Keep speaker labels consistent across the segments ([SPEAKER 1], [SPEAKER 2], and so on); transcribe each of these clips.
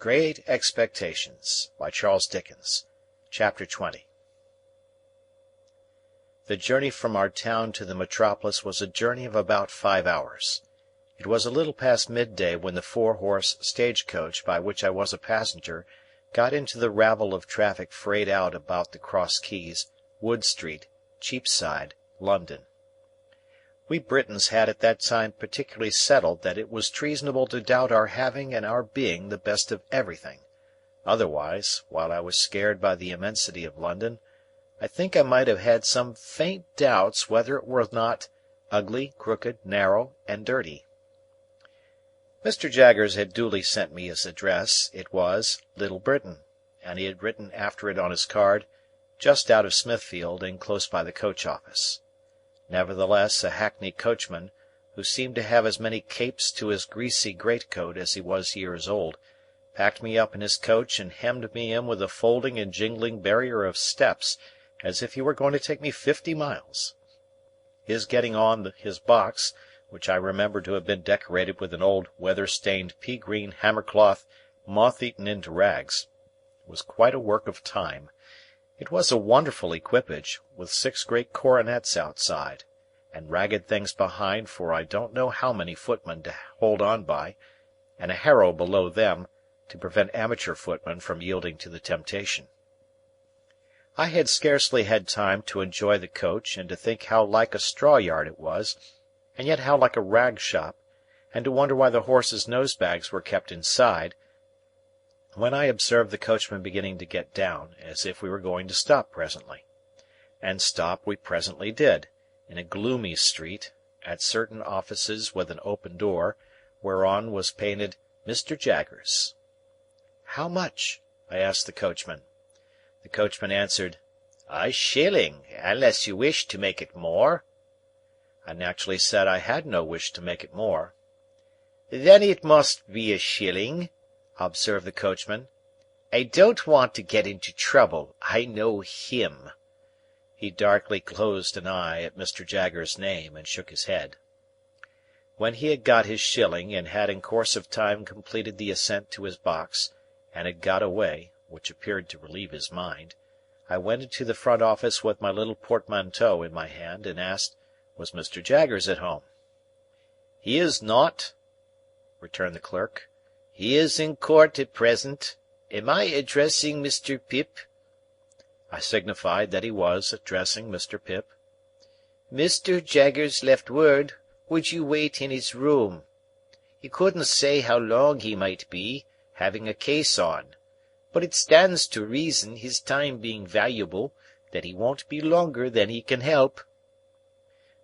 [SPEAKER 1] Great Expectations by Charles Dickens. Chapter 20. The journey from our town to the metropolis was a journey of about 5 hours. It was a little past midday when the four-horse stage-coach by which I was a passenger got into the rabble of traffic frayed out about the Cross Keys, Wood Street, Cheapside, London. We Britons had at that time particularly settled that it was treasonable to doubt our having and our being the best of everything; otherwise, while I was scared by the immensity of London, I think I might have had some faint doubts whether it were not ugly, crooked, narrow, and dirty. Mr. Jaggers had duly sent me his address. It was Little Britain, and he had written after it on his card, just out of Smithfield and close by the coach-office. Nevertheless, a hackney coachman, who seemed to have as many capes to his greasy greatcoat as he was years old, packed me up in his coach and hemmed me in with a folding and jingling barrier of steps, as if he were going to take me 50 miles. His getting on his box, which I remember to have been decorated with an old weather-stained pea-green hammercloth moth-eaten into rags, was quite a work of time. It was a wonderful equipage, with 6 great coronets outside, and ragged things behind for I don't know how many footmen to hold on by, and a harrow below them, to prevent amateur footmen from yielding to the temptation. I had scarcely had time to enjoy the coach, and to think how like a straw-yard it was, and yet how like a rag-shop, and to wonder why the horses' nose-bags were kept inside, when I observed the coachman beginning to get down, as if we were going to stop presently. And stop we presently did, in a gloomy street, at certain offices with an open door, whereon was painted Mr. Jaggers. "How much?" I asked the coachman. The coachman answered, "A shilling, unless you wish to make it more." I naturally said I had no wish to make it more. "Then it must be a shilling," observed the coachman. "I don't want to get into trouble. I know him." He darkly closed an eye at Mr. Jaggers's name, and shook his head. When he had got his shilling, and had in course of time completed the ascent to his box, and had got away, which appeared to relieve his mind, I went into the front office with my little portmanteau in my hand, and asked, was Mr. Jaggers at home? "He is not," returned the clerk. "He is in court at present. Am I addressing Mr. Pip?" I signified that he was addressing Mr. Pip. "Mr. Jaggers left word, would you wait in his room. He couldn't say how long he might be, having a case on, but it stands to reason, his time being valuable, that he won't be longer than he can help."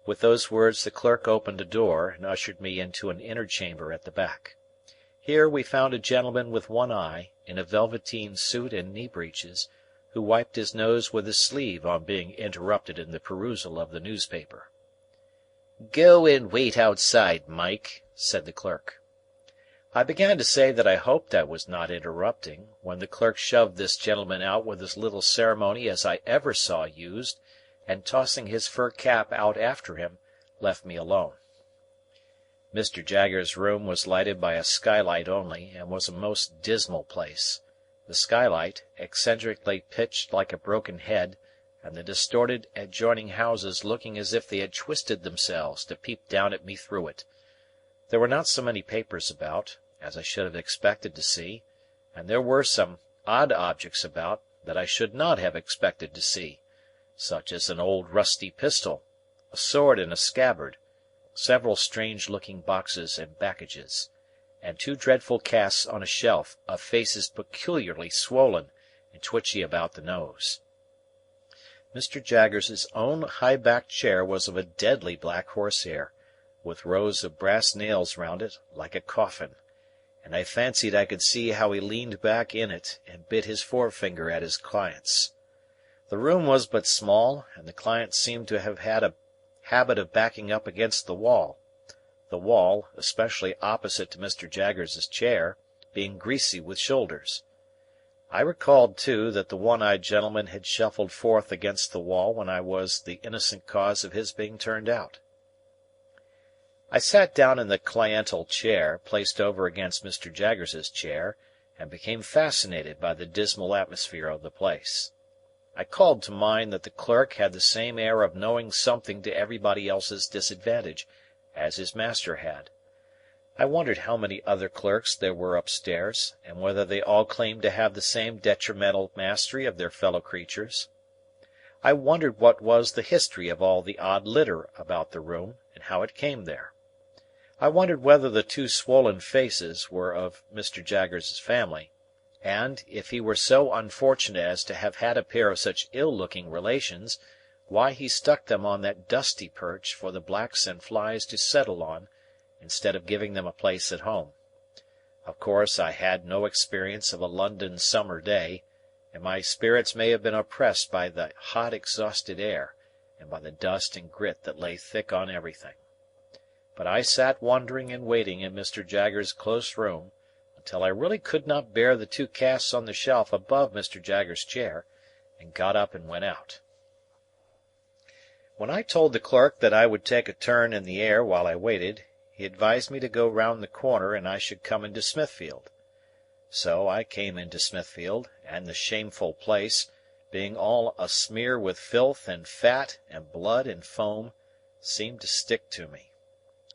[SPEAKER 1] With those words the clerk opened a door, and ushered me into an inner chamber at the back. Here we found a gentleman with one eye, in a velveteen suit and knee-breeches, who wiped his nose with his sleeve on being interrupted in the perusal of the newspaper. "Go and wait outside, Mike," said the clerk. I began to say that I hoped I was not interrupting, when the clerk shoved this gentleman out with as little ceremony as I ever saw used, and tossing his fur cap out after him, left me alone. Mr. Jaggers's room was lighted by a skylight only, and was a most dismal place. The skylight, eccentrically pitched like a broken head, and the distorted adjoining houses looking as if they had twisted themselves to peep down at me through it. There were not so many papers about, as I should have expected to see, and there were some odd objects about that I should not have expected to see, such as an old rusty pistol, a sword in a scabbard, several strange-looking boxes and packages, and 2 dreadful casts on a shelf of faces peculiarly swollen and twitchy about the nose. Mr. Jaggers's own high-backed chair was of a deadly black horsehair, with rows of brass nails round it, like a coffin, and I fancied I could see how he leaned back in it and bit his forefinger at his clients. The room was but small, and the clients seemed to have had a habit of backing up against the wall, especially opposite to Mr. Jaggers's chair, being greasy with shoulders. I recalled, too, that the one-eyed gentleman had shuffled forth against the wall when I was the innocent cause of his being turned out. I sat down in the cliental chair, placed over against Mr. Jaggers's chair, and became fascinated by the dismal atmosphere of the place. I called to mind that the clerk had the same air of knowing something to everybody else's disadvantage, as his master had. I wondered how many other clerks there were upstairs, and whether they all claimed to have the same detrimental mastery of their fellow creatures. I wondered what was the history of all the odd litter about the room, and how it came there. I wondered whether the two swollen faces were of Mr. Jaggers's family, and, if he were so unfortunate as to have had a pair of such ill-looking relations, why he stuck them on that dusty perch for the blacks and flies to settle on, instead of giving them a place at home. Of course, I had no experience of a London summer day, and my spirits may have been oppressed by the hot exhausted air, and by the dust and grit that lay thick on everything. But I sat wondering and waiting in Mr. Jaggers's close room, until I really could not bear the two casts on the shelf above Mr. Jaggers's chair, and got up and went out. When I told the clerk that I would take a turn in the air while I waited, he advised me to go round the corner and I should come into Smithfield. So I came into Smithfield, and the shameful place, being all a smear with filth and fat and blood and foam, seemed to stick to me.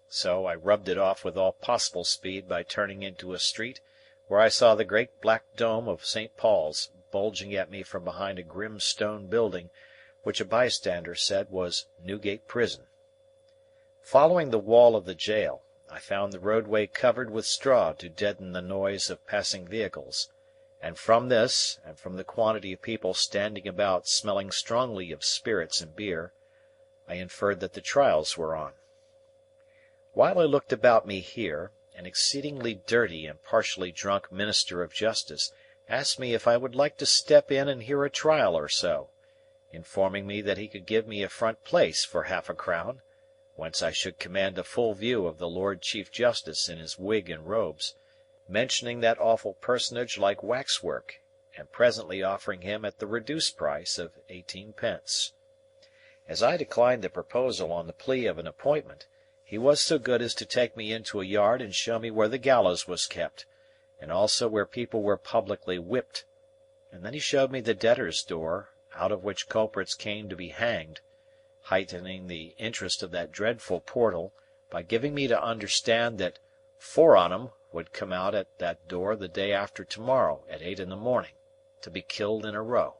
[SPEAKER 1] So I rubbed it off with all possible speed by turning into a street where I saw the great black dome of St. Paul's bulging at me from behind a grim stone building which a bystander said was Newgate Prison. Following the wall of the jail, I found the roadway covered with straw to deaden the noise of passing vehicles, and from this, and from the quantity of people standing about smelling strongly of spirits and beer, I inferred that the trials were on. While I looked about me here, an exceedingly dirty and partially drunk minister of justice asked me if I would like to step in and hear a trial or so, informing me that he could give me a front place for half-a-crown, whence I should command a full view of the Lord Chief Justice in his wig and robes, mentioning that awful personage like waxwork, and presently offering him at the reduced price of 18 pence. As I declined the proposal on the plea of an appointment, he was so good as to take me into a yard and show me where the gallows was kept, and also where people were publicly whipped, and then he showed me the debtors' door, out of which culprits came to be hanged, heightening the interest of that dreadful portal by giving me to understand that 4 on 'em would come out at that door the day after tomorrow at 8 in the morning, to be killed in a row.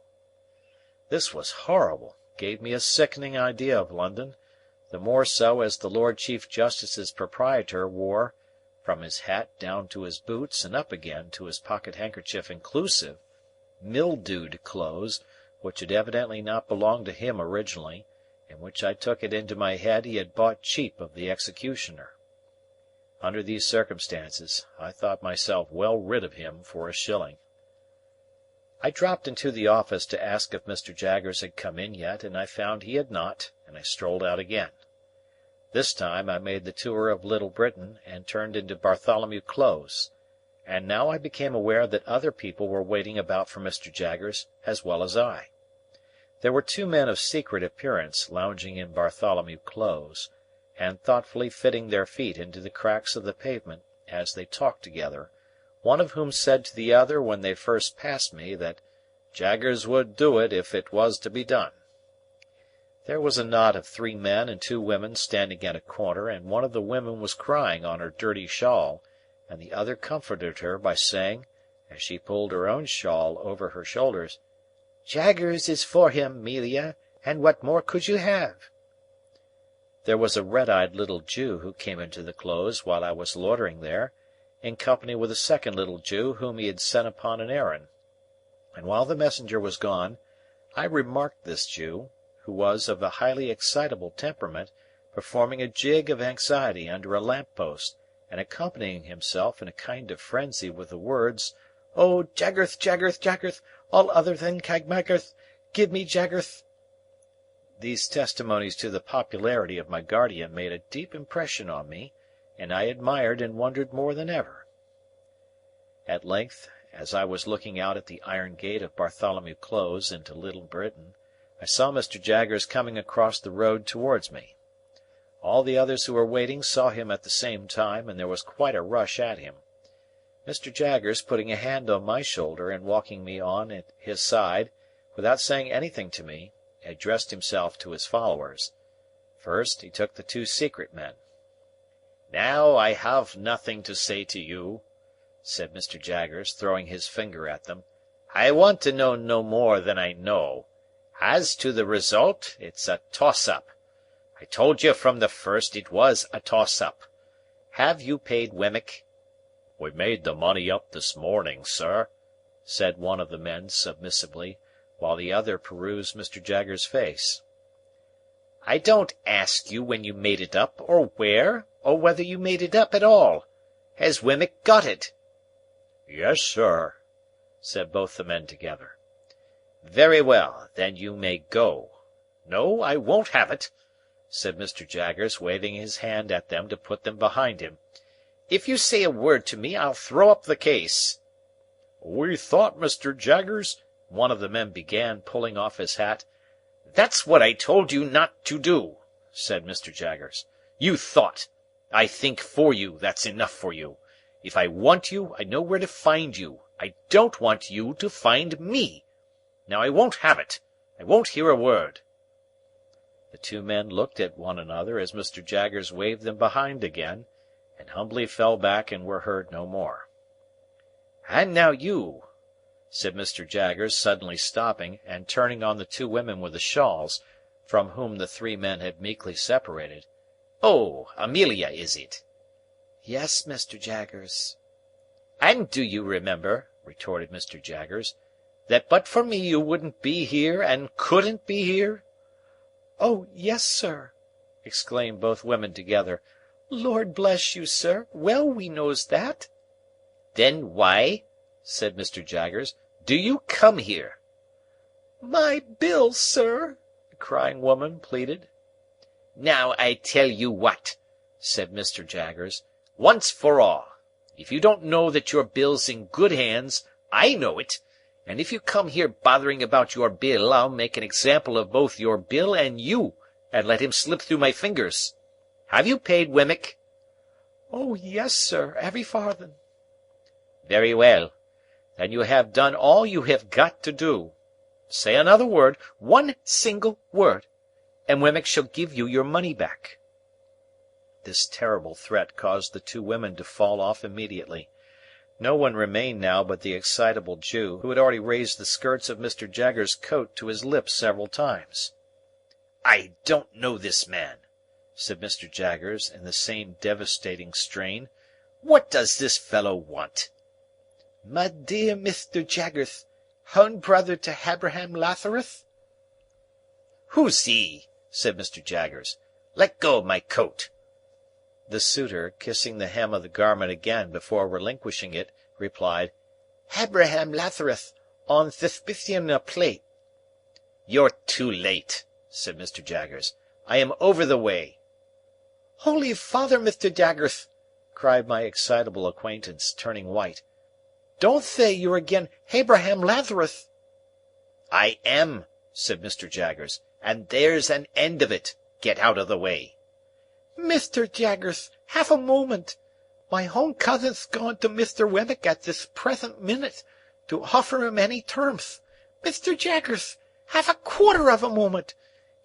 [SPEAKER 1] This was horrible, gave me a sickening idea of London, the more so as the Lord Chief Justice's proprietor wore, from his hat down to his boots and up again to his pocket-handkerchief inclusive, mildewed clothes which had evidently not belonged to him originally, and which I took it into my head he had bought cheap of the executioner. Under these circumstances, I thought myself well rid of him for a shilling. I dropped into the office to ask if Mr. Jaggers had come in yet, and I found he had not, and I strolled out again. This time I made the tour of Little Britain, and turned into Bartholomew Close, and now I became aware that other people were waiting about for Mr. Jaggers as well as I. There were 2 men of secret appearance lounging in Bartholomew Close, and thoughtfully fitting their feet into the cracks of the pavement as they talked together, one of whom said to the other when they first passed me that Jaggers would do it if it was to be done. There was a knot of 3 men and 2 women standing at a corner, and one of the women was crying on her dirty shawl, and the other comforted her by saying, as she pulled her own shawl over her shoulders, "Jaggers is for him, 'Melia, and what more could you have?" There was a red-eyed little Jew who came into the Close while I was loitering there, in company with a second little Jew whom he had sent upon an errand, and while the messenger was gone, I remarked this Jew, who was of a highly excitable temperament, performing a jig of anxiety under a lamp-post, and accompanying himself in a kind of frenzy with the words, "Oh, Jaggerth, Jaggerth, Jaggerth, all other than Cagmaggerth, give me Jaggerth." These testimonies to the popularity of my guardian made a deep impression on me, and I admired and wondered more than ever. At length, as I was looking out at the iron gate of Bartholomew Close into Little Britain, I saw Mr. Jaggers coming across the road towards me. All the others who were waiting saw him at the same time, and there was quite a rush at him. Mr. Jaggers, putting a hand on my shoulder and walking me on at his side, without saying anything to me, addressed himself to his followers. First, he took the two secret men. "Now I have nothing to say to you," said Mr. Jaggers, throwing his finger at them. "I want to know no more than I know. As to the result, it's a toss-up. I told you from the first it was a toss-up. Have you paid Wemmick?" "We made the money up this morning, sir," said one of the men submissively, while the other perused Mr. Jaggers's face. "I don't ask you when you made it up, or where, or whether you made it up at all. Has Wemmick got it?" "Yes, sir," said both the men together. "Very well, then you may go. No, I won't have it," said Mr. Jaggers, waving his hand at them to put them behind him. "If you say a word to me, I'll throw up the case." "We thought, Mr. Jaggers," one of the men began, pulling off his hat. "That's what I told you not to do," said Mr. Jaggers. "You thought. I think for you, that's enough for you. If I want you, I know where to find you. I don't want you to find me. Now I won't have it. I won't hear a word." The two men looked at one another as Mr. Jaggers waved them behind again, and humbly fell back and were heard no more. "And now you," said Mr. Jaggers, suddenly stopping, and turning on the two women with the shawls, from whom the three men had meekly separated. "Oh, Amelia, is it?" "Yes, Mr. Jaggers." "And do you remember," retorted Mr. Jaggers, "that but for me you wouldn't be here and couldn't be here?" "Oh, yes, sir," exclaimed both women together. "Lord bless you, sir, well we knows that." "Then why," said Mr. Jaggers, "do you come here?" "My bill, sir," the crying woman pleaded. "Now I tell you what," said Mr. Jaggers, "once for all. If you don't know that your bill's in good hands, I know it, and if you come here bothering about your bill, I'll make an example of both your bill and you, and let him slip through my fingers. Have you paid Wemmick?" "Oh, yes, sir, every farthing." "Very well. Then you have done all you have got to do. Say another word, one single word, and Wemmick shall give you your money back." This terrible threat caused the two women to fall off immediately. No one remained now but the excitable Jew, who had already raised the skirts of Mr. Jaggers's coat to his lips several times. "I don't know this man," said Mr. Jaggers, in the same devastating strain. "What does this fellow want?" "My dear Mr. Jaggers, own brother to Abraham Latharuth." "Who's he?" said Mr. Jaggers. "Let go of my coat." The suitor, kissing the hem of the garment again before relinquishing it, replied, "Abraham Latharuth, on Thespithian plate." "You're too late," said Mr. Jaggers. "I am over the way." "Holy Father, Mr. Jaggers!" cried my excitable acquaintance, turning white. "Don't say you're again Abraham Latharuth." "I am," said Mr. Jaggers, "and there's an end of it. Get out of the way." "Mr. Jaggers, half a moment. My own cousin's gone to Mr. Wemmick at this present minute, to offer him any terms. Mr. Jaggers, half a quarter of a moment.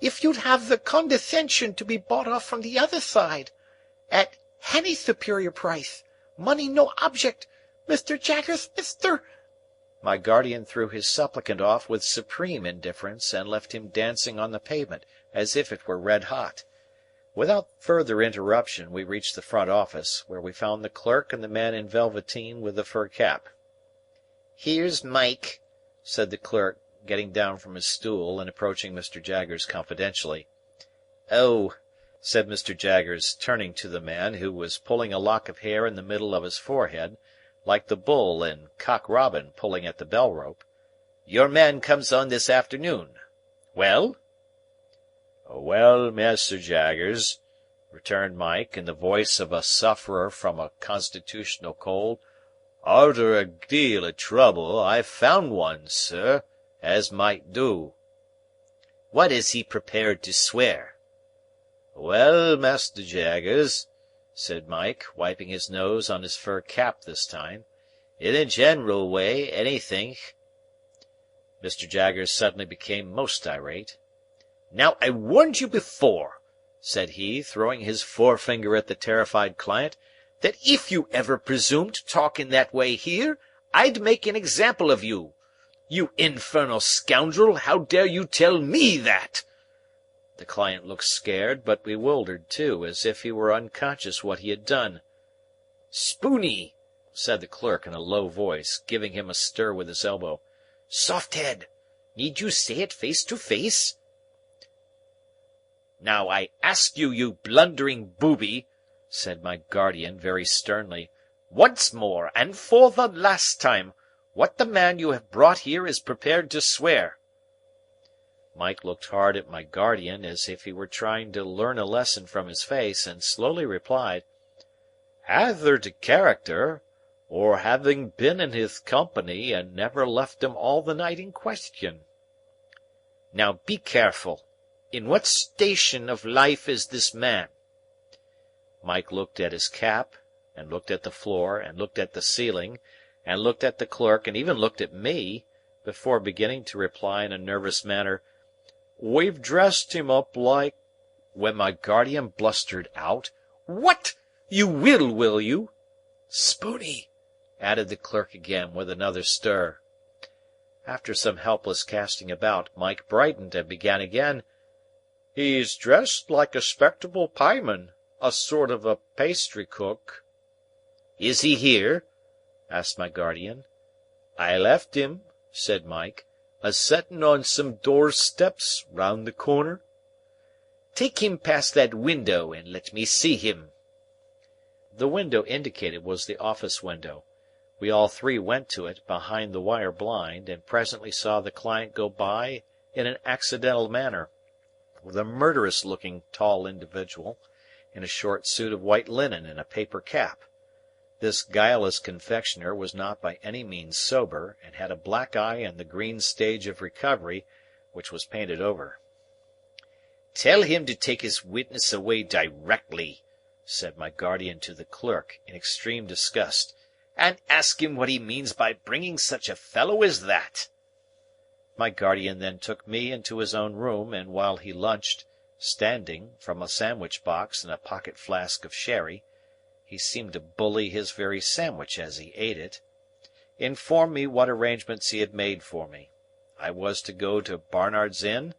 [SPEAKER 1] If you'd have the condescension to be bought off from the other side, at any superior price, money no object. Mr. Jaggers, Mr. My guardian threw his supplicant off with supreme indifference, and left him dancing on the pavement, as if it were red hot. Without further interruption, we reached the front office, where we found the clerk and the man in velveteen with the fur cap. "Here's Mike," said the clerk, getting down from his stool and approaching Mr. Jaggers confidentially. "Oh," said Mr. Jaggers, turning to the man, who was pulling a lock of hair in the middle of his forehead, like the bull in Cock Robin pulling at the bell-rope, "your man comes on this afternoon. Well?" "Well, Master Jaggers," returned Mike, in the voice of a sufferer from a constitutional cold, "arter a deal of trouble, I've found one, sir, as might do." "What is he prepared to swear?" "Well, Master Jaggers," said Mike, wiping his nose on his fur cap this time,
[SPEAKER 2] In a general way, anythink." Mr. Jaggers suddenly became most irate. "Now, I warned you before," said he, throwing his forefinger at the terrified client, "that if you ever presumed to talk in that way here, I'd make an example of you. You infernal scoundrel, how dare you tell me that?" The client looked scared, but bewildered too, as if he were unconscious what he had done. "Spooney," said the clerk in a low voice, giving him a stir with his elbow. "Soft head. Need you say it face to face?" "Now I ask you, you blundering booby," said my guardian very sternly, "once more, and for the last time, what the man you have brought here is prepared to swear." Mike looked hard at my guardian, as if he were trying to learn a lesson from his face, and slowly replied, "Either to character, or having been in his company and never left him all the night in question." "Now be careful. In what station of life is this man?" Mike looked at his cap, and looked at the floor, and looked at the ceiling, and looked at the clerk, and even looked at me, before beginning to reply in a nervous manner, "We've dressed him up like—" when my guardian blustered out, "What? You will you?" "Spooney," added the clerk again, with another stir. After some helpless casting about, Mike brightened and began again, "He's dressed like a 'spectable pieman, a sort of a pastry cook." "Is he here?" asked my guardian. "I left him," said Mike, "a settin' on some door steps round the corner." "Take him past that window, and let me see him." The window indicated was the office window. We all three went to it, behind the wire blind, and presently saw the client go by in an accidental manner, with a murderous-looking tall individual, in a short suit of white linen and a paper cap. This guileless confectioner was not by any means sober, and had a black eye and the green stage of recovery, which was painted over. "Tell him to take his witness away directly," said my guardian to the clerk, in extreme disgust, "and ask him what he means by bringing such a fellow as that." My guardian then took me into his own room, and while he lunched, standing, from a sandwich box and a pocket flask of sherry, he seemed to bully his very sandwich as he ate it, informed me what arrangements he had made for me. I was to go to Barnard's Inn,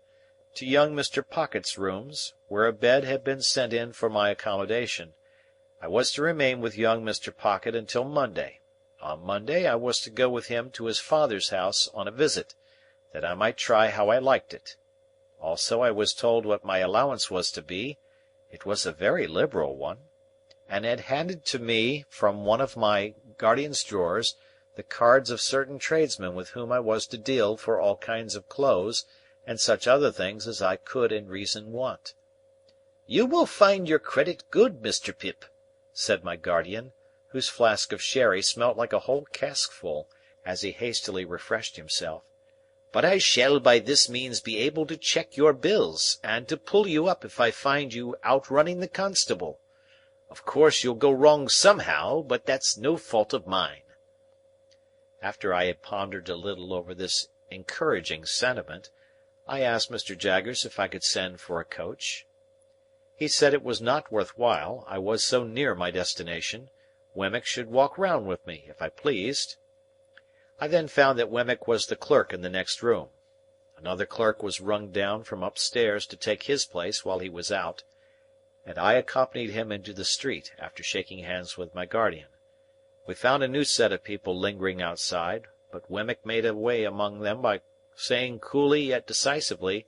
[SPEAKER 2] to young Mr. Pocket's rooms, where a bed had been sent in for my accommodation. I was to remain with young Mr. Pocket until Monday. On Monday I was to go with him to his father's house on a visit, that I might try how I liked it. Also I was told what my allowance was to be. It was a very liberal one, and had handed to me from one of my guardian's drawers the cards of certain tradesmen with whom I was to deal for all kinds of clothes and such other things as I could in reason want. "You will find your credit good, Mr. Pip," said my guardian, whose flask of sherry smelt like a whole caskful, as he hastily refreshed himself, "but I shall by this means be able to check your bills, and to pull you up if I find you outrunning the constable. Of course you'll go wrong somehow, but that's no fault of mine." After I had pondered a little over this encouraging sentiment, I asked Mr. Jaggers if I could send for a coach. He said it was not worth while, I was so near my destination. Wemmick should walk round with me, if I pleased. I then found that Wemmick was the clerk in the next room. Another clerk was rung down from upstairs to take his place while he was out, and I accompanied him into the street, after shaking hands with my guardian. We found a new set of people lingering outside, but Wemmick made a way among them by saying coolly yet decisively,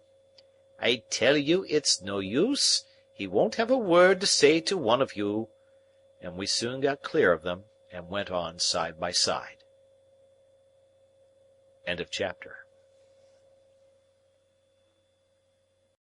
[SPEAKER 2] "I tell you it's no use. He won't have a word to say to one of you," and we soon got clear of them, and went on side by side. End of chapter.